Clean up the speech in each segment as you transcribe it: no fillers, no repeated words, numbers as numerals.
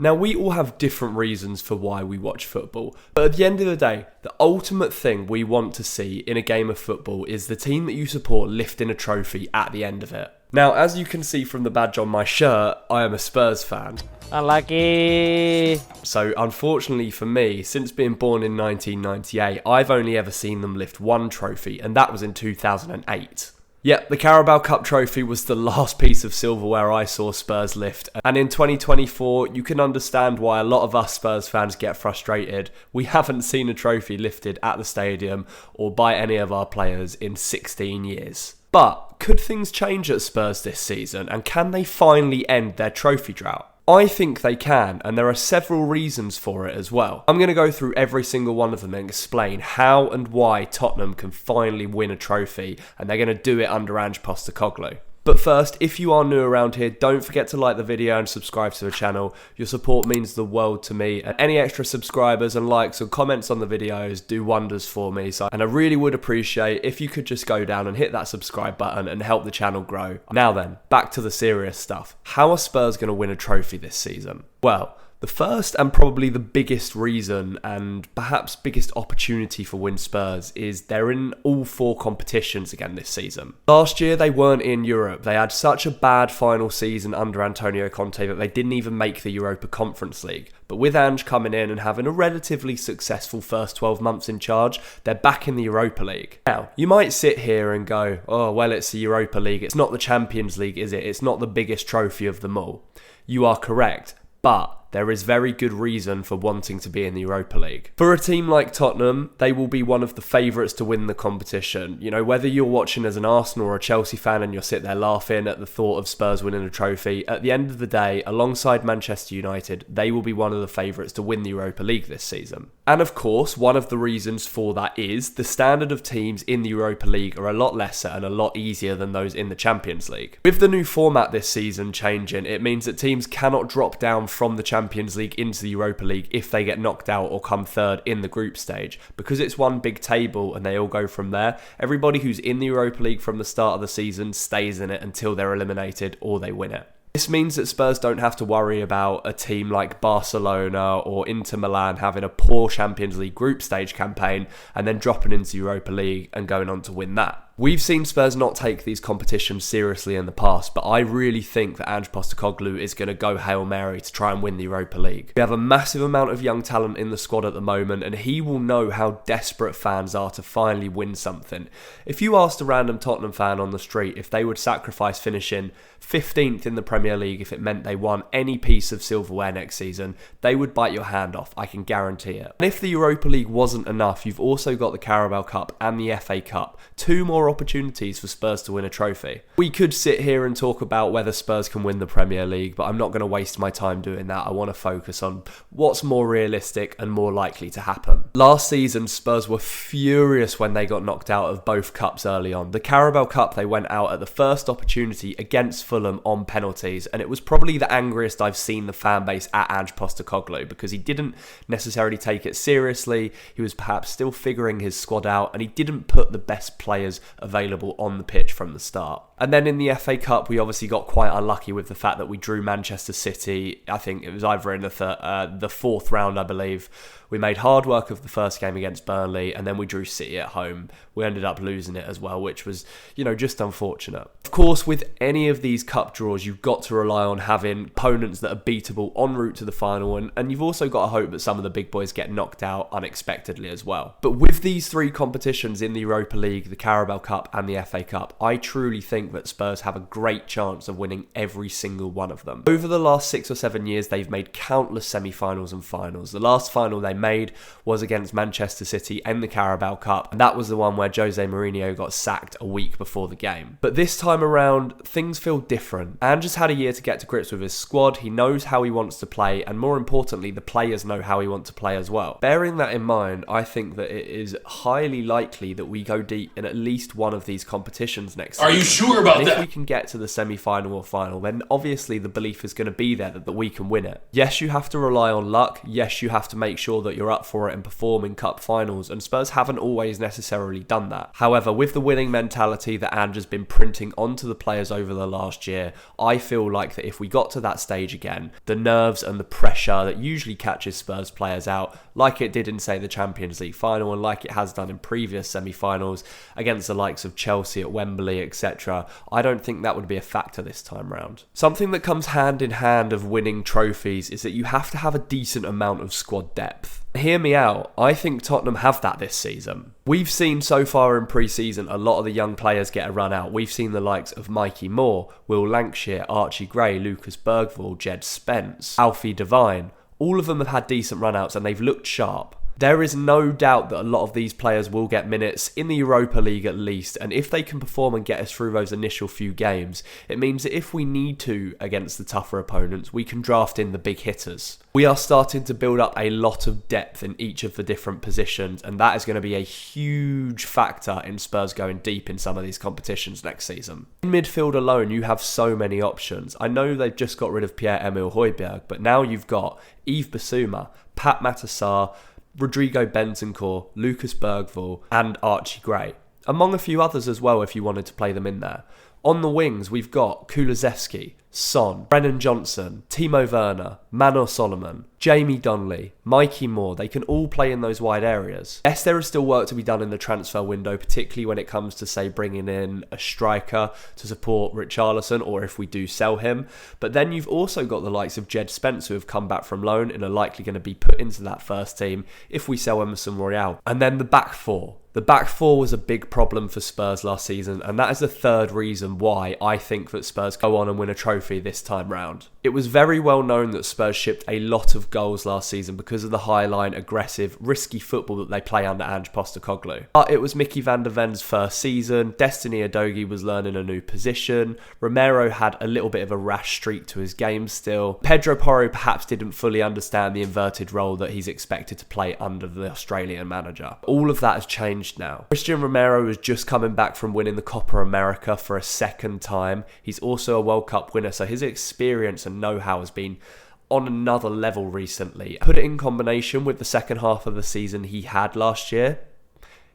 Now, we all have different reasons for why we watch football, but at the end of the day, the ultimate thing we want to see in a game of football is the team that you support lifting a trophy at the end of it. Now, as you can see from the badge on my shirt, I am a Spurs fan. Unlucky. So unfortunately for me, since being born in 1998, I've only ever seen them lift one trophy, and that was in 2008. Yep, the Carabao Cup trophy was the last piece of silverware I saw Spurs lift. And in 2024, you can understand why a lot of us Spurs fans get frustrated. We haven't seen a trophy lifted at the stadium or by any of our players in 16 years. But could things change at Spurs this season, and can they finally end their trophy drought? I think they can, and there are several reasons for it as well. I'm going to go through every single one of them and explain how and why Tottenham can finally win a trophy, and they're going to do it under Ange Postecoglou. But first, if you are new around here, don't forget to like the video and subscribe to the channel. Your support means the world to me, and any extra subscribers and likes or comments on the videos do wonders for me. And I really would appreciate if you could just go down and hit that subscribe button and help the channel grow. Now then, back to the serious stuff. How are Spurs going to win a trophy this season? Well, the first and probably the biggest reason and perhaps biggest opportunity for Win Spurs is they're in all four competitions again this season. Last year they weren't in Europe. They had such a bad final season under Antonio Conte that they didn't even make the Europa Conference League. But with Ange coming in and having a relatively successful first 12 months in charge, they're back in the Europa League. Now, you might sit here and go, oh, well, it's the Europa League. It's not the Champions League, is it? It's not the biggest trophy of them all. You are correct, but there is very good reason for wanting to be in the Europa League. For a team like Tottenham, they will be one of the favourites to win the competition. You know, whether you're watching as an Arsenal or a Chelsea fan and you'll sit there laughing at the thought of Spurs winning a trophy, at the end of the day, alongside Manchester United, they will be one of the favourites to win the Europa League this season. And of course, one of the reasons for that is the standard of teams in the Europa League are a lot lesser and a lot easier than those in the Champions League. With the new format this season changing, it means that teams cannot drop down from the Champions League into the Europa League if they get knocked out or come third in the group stage. Because it's one big table and they all go from there, everybody who's in the Europa League from the start of the season stays in it until they're eliminated or they win it. This means that Spurs don't have to worry about a team like Barcelona or Inter Milan having a poor Champions League group stage campaign and then dropping into Europa League and going on to win that. We've seen Spurs not take these competitions seriously in the past, but I really think that Ange Postecoglou is going to go Hail Mary to try and win the Europa League. We have a massive amount of young talent in the squad at the moment, and he will know how desperate fans are to finally win something. If you asked a random Tottenham fan on the street if they would sacrifice finishing 15th in the Premier League if it meant they won any piece of silverware next season, they would bite your hand off, I can guarantee it. And if the Europa League wasn't enough, you've also got the Carabao Cup and the FA Cup, two more opportunities for Spurs to win a trophy. We could sit here and talk about whether Spurs can win the Premier League, but I'm not going to waste my time doing that. I want to focus on what's more realistic and more likely to happen. Last season, Spurs were furious when they got knocked out of both cups early on. The Carabao Cup, they went out at the first opportunity against Fulham on penalties, and it was probably the angriest I've seen the fan base at Ange Postecoglou because he didn't necessarily take it seriously. He was perhaps still figuring his squad out, and he didn't put the best players available on the pitch from the start. And then in the FA Cup, we obviously got quite unlucky with the fact that we drew Manchester City. I think it was either in the fourth round, I believe. We made hard work of the first game against Burnley, and then we drew City at home. We ended up losing it as well, which was, just unfortunate. Of course, with any of these cup draws, you've got to rely on having opponents that are beatable en route to the final, and you've also got to hope that some of the big boys get knocked out unexpectedly as well. But with these three competitions in the Europa League, the Carabao Cup and the FA Cup, I truly think that Spurs have a great chance of winning every single one of them. Over the last 6 or 7 years, they've made countless semi-finals and finals. The last final they made was against Manchester City in the Carabao Cup, and that was the one where Jose Mourinho got sacked a week before the game. But this time around, things feel different. Ange has had a year to get to grips with his squad. He knows how he wants to play, and more importantly, the players know how he wants to play as well. Bearing that in mind, I think that it is highly likely that we go deep in at least one of these competitions next season. Are you sure about that? If we can get to the semi-final or final, then obviously the belief is going to be there that we can win it. Yes, you have to rely on luck. Yes, you have to make sure that you're up for it and perform in cup finals, and Spurs haven't always necessarily done that. However, with the winning mentality that Ange has been printing onto the players over the last year, I feel like that if we got to that stage again, the nerves and the pressure that usually catches Spurs players out, like it did in, say, the Champions League final and like it has done in previous semi-finals against the likes of Chelsea at Wembley, etc., I don't think that would be a factor this time round. Something that comes hand in hand of winning trophies is that you have to have a decent amount of squad depth. Hear me out, I think Tottenham have that this season. We've seen so far in pre-season a lot of the young players get a run out. We've seen the likes of Mikey Moore, Will Lancashire, Archie Gray, Lucas Bergvall, Jed Spence, Alfie Devine. All of them have had decent run-outs and they've looked sharp. There is no doubt that a lot of these players will get minutes in the Europa League at least, and if they can perform and get us through those initial few games, it means that if we need to against the tougher opponents, we can draft in the big hitters. We are starting to build up a lot of depth in each of the different positions, and that is going to be a huge factor in Spurs going deep in some of these competitions next season. In midfield alone, you have so many options. I know they've just got rid of Pierre-Emile Højbjerg, but now you've got Yves Bissouma, Pat Matassar, Rodrigo Bentancur, Lucas Bergvall and Archie Gray, among a few others as well if you wanted to play them in there. On the wings, we've got Kulusevski, Son, Brennan Johnson, Timo Werner, Manor Solomon, Jamie Donnelly, Mikey Moore. They can all play in those wide areas. Yes, there is still work to be done in the transfer window, particularly when it comes to, say, bringing in a striker to support Richarlison, or if we do sell him. But then you've also got the likes of Jed Spence, who have come back from loan and are likely going to be put into that first team if we sell Emerson Royal. And then the back four. The back four was a big problem for Spurs last season, and that is the third reason why I think that Spurs go on and win a trophy this time round. It was very well known that Spurs shipped a lot of goals last season because of the high-line, aggressive, risky football that they play under Ange Postecoglou. But it was Mickey van der Ven's first season, Destiny Udogie was learning a new position, Romero had a little bit of a rash streak to his game still, Pedro Porro perhaps didn't fully understand the inverted role that he's expected to play under the Australian manager. All of that has changed now. Christian Romero is just coming back from winning the Copa America for a second time. He's also a World Cup winner, so his experience and know-how has been on another level recently. Put it in combination with the second half of the season he had last year,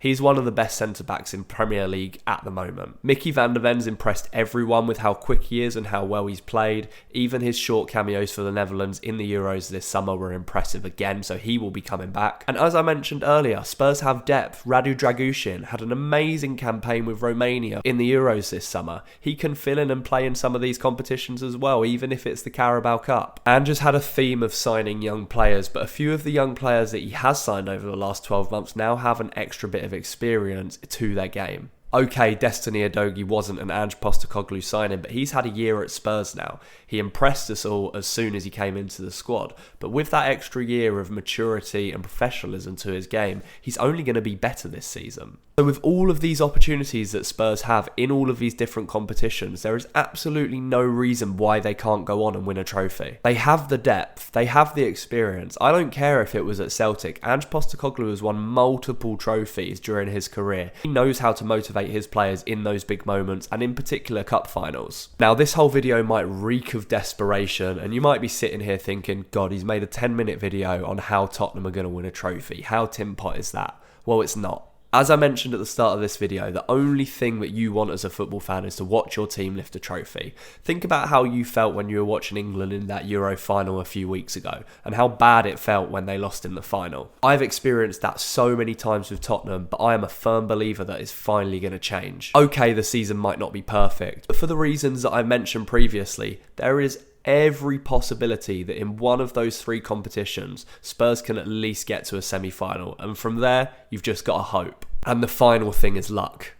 he's one of the best centre-backs in Premier League at the moment. Mickey van der Ven's impressed everyone with how quick he is and how well he's played. Even his short cameos for the Netherlands in the Euros this summer were impressive again, so he will be coming back. And as I mentioned earlier, Spurs have depth. Radu Dragushin had an amazing campaign with Romania in the Euros this summer. He can fill in and play in some of these competitions as well, even if it's the Carabao Cup. And just had a theme of signing young players, but a few of the young players that he has signed over the last 12 months now have an extra bit of experience to their game. Okay, Destiny Udogie wasn't an Ange Postecoglou signing, but he's had a year at Spurs now. He impressed us all as soon as he came into the squad. But with that extra year of maturity and professionalism to his game, he's only going to be better this season. So with all of these opportunities that Spurs have in all of these different competitions, there is absolutely no reason why they can't go on and win a trophy. They have the depth, they have the experience. I don't care if it was at Celtic. Ange Postecoglou has won multiple trophies during his career. He knows how to motivate his players in those big moments, and in particular cup finals. Now this whole video might reek of desperation, and you might be sitting here thinking, God, he's made a 10-minute video on how Tottenham are going to win a trophy. How tin pot is that? Well, it's not. As I mentioned at the start of this video, the only thing that you want as a football fan is to watch your team lift a trophy. Think about how you felt when you were watching England in that Euro final a few weeks ago, and how bad it felt when they lost in the final. I've experienced that so many times with Tottenham, but I am a firm believer that it's finally going to change. Okay, the season might not be perfect, but for the reasons that I mentioned previously, there is every possibility that in one of those three competitions, Spurs can at least get to a semi-final, and from there, you've just got to hope. And the final thing is luck.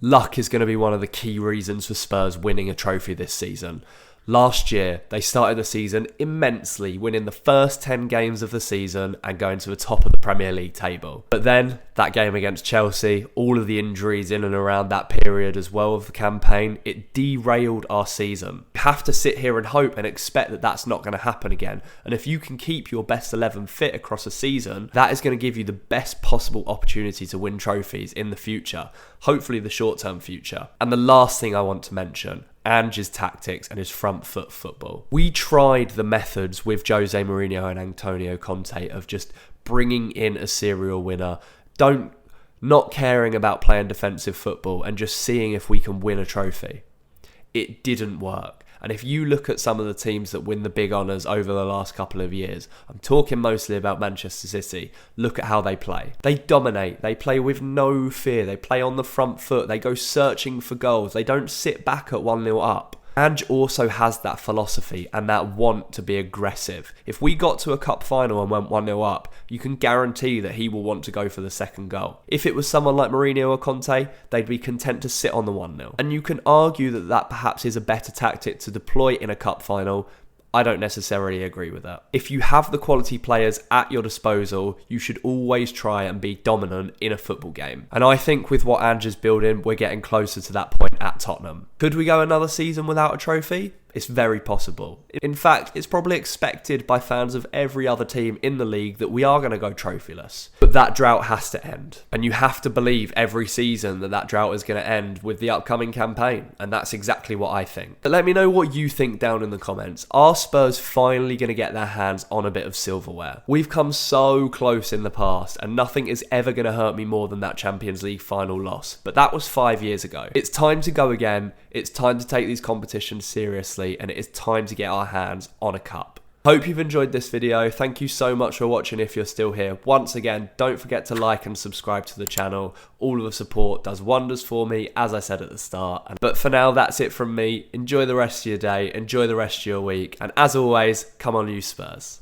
Luck is going to be one of the key reasons for Spurs winning a trophy this season. Last year, they started the season immensely, winning the first 10 games of the season and going to the top of the Premier League table. But then, that game against Chelsea, all of the injuries in and around that period as well of the campaign, it derailed our season. You have to sit here and hope and expect that that's not going to happen again. And if you can keep your best 11 fit across a season, that is going to give you the best possible opportunity to win trophies in the future. Hopefully the short-term future. And the last thing I want to mention, Ange's tactics and his front foot football. We tried the methods with Jose Mourinho and Antonio Conte of just bringing in a serial winner, not caring about playing defensive football and just seeing if we can win a trophy. It didn't work. And if you look at some of the teams that win the big honours over the last couple of years, I'm talking mostly about Manchester City, look at how they play. They dominate, they play with no fear, they play on the front foot, they go searching for goals, they don't sit back at 1-0 up. Ange also has that philosophy and that want to be aggressive. If we got to a cup final and went 1-0 up, you can guarantee that he will want to go for the second goal. If it was someone like Mourinho or Conte, they'd be content to sit on the 1-0. And you can argue that that perhaps is a better tactic to deploy in a cup final. I don't necessarily agree with that. If you have the quality players at your disposal, you should always try and be dominant in a football game. And I think with what Ange is building, we're getting closer to that point at Tottenham. Could we go another season without a trophy? It's very possible. In fact, it's probably expected by fans of every other team in the league that we are going to go trophyless. But that drought has to end. And you have to believe every season that that drought is going to end with the upcoming campaign. And that's exactly what I think. But let me know what you think down in the comments. Are Spurs finally going to get their hands on a bit of silverware? We've come so close in the past, and nothing is ever going to hurt me more than that Champions League final loss. But that was 5 years ago. It's time to go again. It's time to take these competitions seriously, and it is time to get our hands on a cup. Hope you've enjoyed this video. Thank you so much for watching if you're still here. Once again, don't forget to like and subscribe to the channel. All of the support does wonders for me, as I said at the start. But for now, that's it from me. Enjoy the rest of your day. Enjoy the rest of your week. And as always, come on you Spurs.